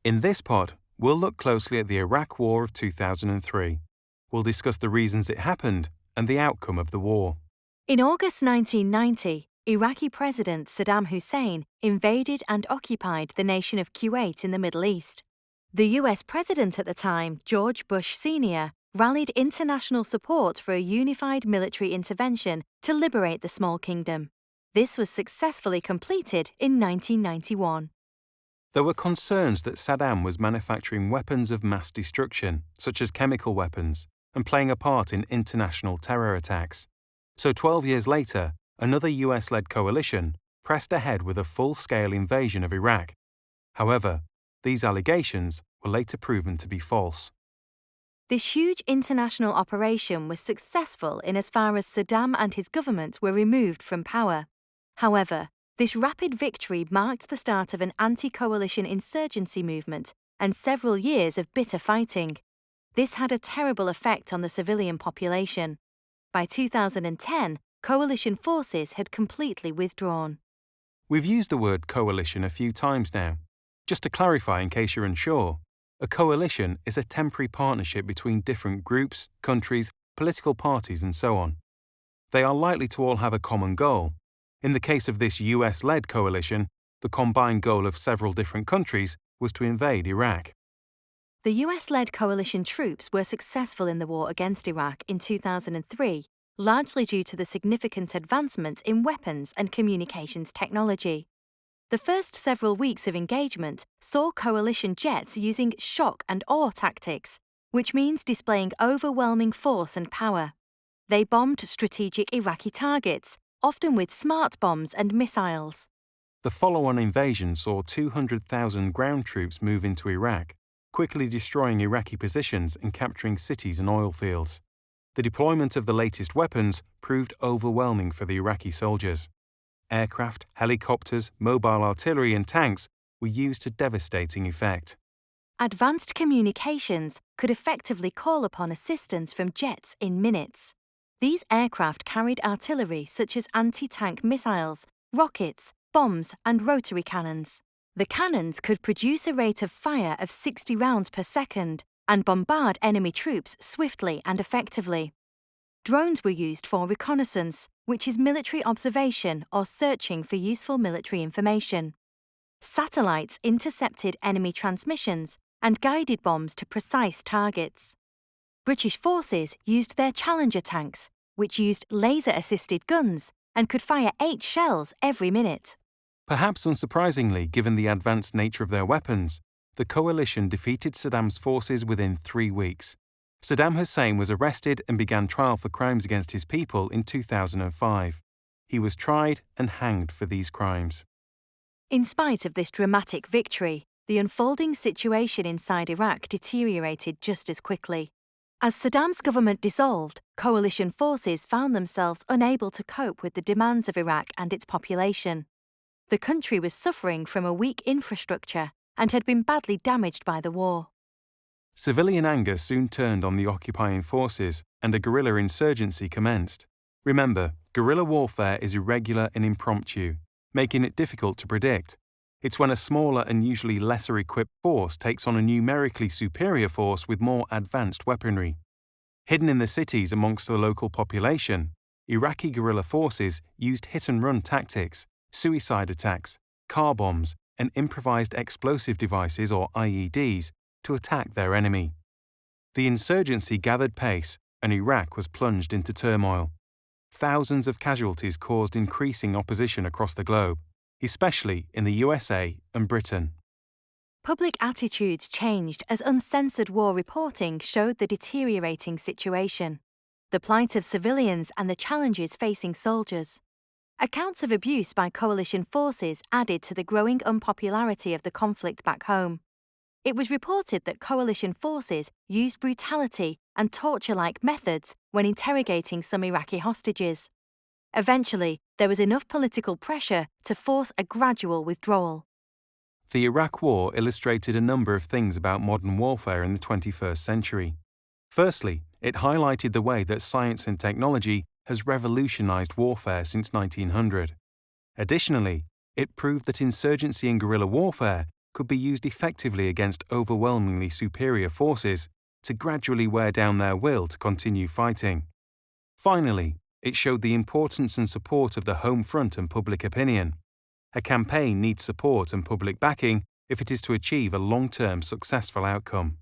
In this pod, we'll look closely at the Iraq War of 2003. We'll discuss the reasons it happened and the outcome of the war. In August 1990, Iraqi President Saddam Hussein invaded and occupied the nation of Kuwait in the Middle East. The US President at the time, George Bush Sr., rallied international support for a unified military intervention to liberate the small kingdom. This was successfully completed in 1991. There were concerns that Saddam was manufacturing weapons of mass destruction, such as chemical weapons, and playing a part in international terror attacks. So 12 years later, another US-led coalition pressed ahead with a full-scale invasion of Iraq. However, these allegations were later proven to be false. This huge international operation was successful in as far as Saddam and his government were removed from power. However, this rapid victory marked the start of an anti-coalition insurgency movement and several years of bitter fighting. This had a terrible effect on the civilian population. By 2010, coalition forces had completely withdrawn. We've used the word coalition a few times now. Just to clarify in case you're unsure, a coalition is a temporary partnership between different groups, countries, political parties, and so on. They are likely to all have a common goal. In the case of this US-led coalition, the combined goal of several different countries was to invade Iraq. The US-led coalition troops were successful in the war against Iraq in 2003, largely due to the significant advancement in weapons and communications technology. The first several weeks of engagement saw coalition jets using shock and awe tactics, which means displaying overwhelming force and power. They bombed strategic Iraqi targets, often with smart bombs and missiles. The follow-on invasion saw 200,000 ground troops move into Iraq, quickly destroying Iraqi positions and capturing cities and oil fields. The deployment of the latest weapons proved overwhelming for the Iraqi soldiers. Aircraft, helicopters, mobile artillery, and tanks were used to devastating effect. Advanced communications could effectively call upon assistance from jets in minutes. These aircraft carried artillery such as anti-tank missiles, rockets, bombs, and rotary cannons. The cannons could produce a rate of fire of 60 rounds per second and bombard enemy troops swiftly and effectively. Drones were used for reconnaissance, which is military observation or searching for useful military information. Satellites intercepted enemy transmissions and guided bombs to precise targets. British forces used their Challenger tanks, which used laser-assisted guns and could fire 8 shells every minute. Perhaps unsurprisingly, given the advanced nature of their weapons, the coalition defeated Saddam's forces within 3 weeks. Saddam Hussein was arrested and began trial for crimes against his people in 2005. He was tried and hanged for these crimes. In spite of this dramatic victory, the unfolding situation inside Iraq deteriorated just as quickly. As Saddam's government dissolved, coalition forces found themselves unable to cope with the demands of Iraq and its population. The country was suffering from a weak infrastructure and had been badly damaged by the war. Civilian anger soon turned on the occupying forces and a guerrilla insurgency commenced. Remember, guerrilla warfare is irregular and impromptu, making it difficult to predict. It's when a smaller and usually lesser equipped force takes on a numerically superior force with more advanced weaponry. Hidden in the cities amongst the local population, Iraqi guerrilla forces used hit-and-run tactics, suicide attacks, car bombs, and improvised explosive devices or IEDs to attack their enemy. The insurgency gathered pace and Iraq was plunged into turmoil. Thousands of casualties caused increasing opposition across the globe, especially in the USA and Britain. Public attitudes changed as uncensored war reporting showed the deteriorating situation, the plight of civilians and the challenges facing soldiers. Accounts of abuse by coalition forces added to the growing unpopularity of the conflict back home. It was reported that coalition forces used brutality and torture-like methods when interrogating some Iraqi hostages. Eventually, there was enough political pressure to force a gradual withdrawal. The Iraq War illustrated a number of things about modern warfare in the 21st century. Firstly, it highlighted the way that science and technology has revolutionized warfare since 1900. Additionally, it proved that insurgency and guerrilla warfare could be used effectively against overwhelmingly superior forces to gradually wear down their will to continue fighting. Finally, it showed the importance and support of the home front and public opinion. A campaign needs support and public backing if it is to achieve a long-term successful outcome.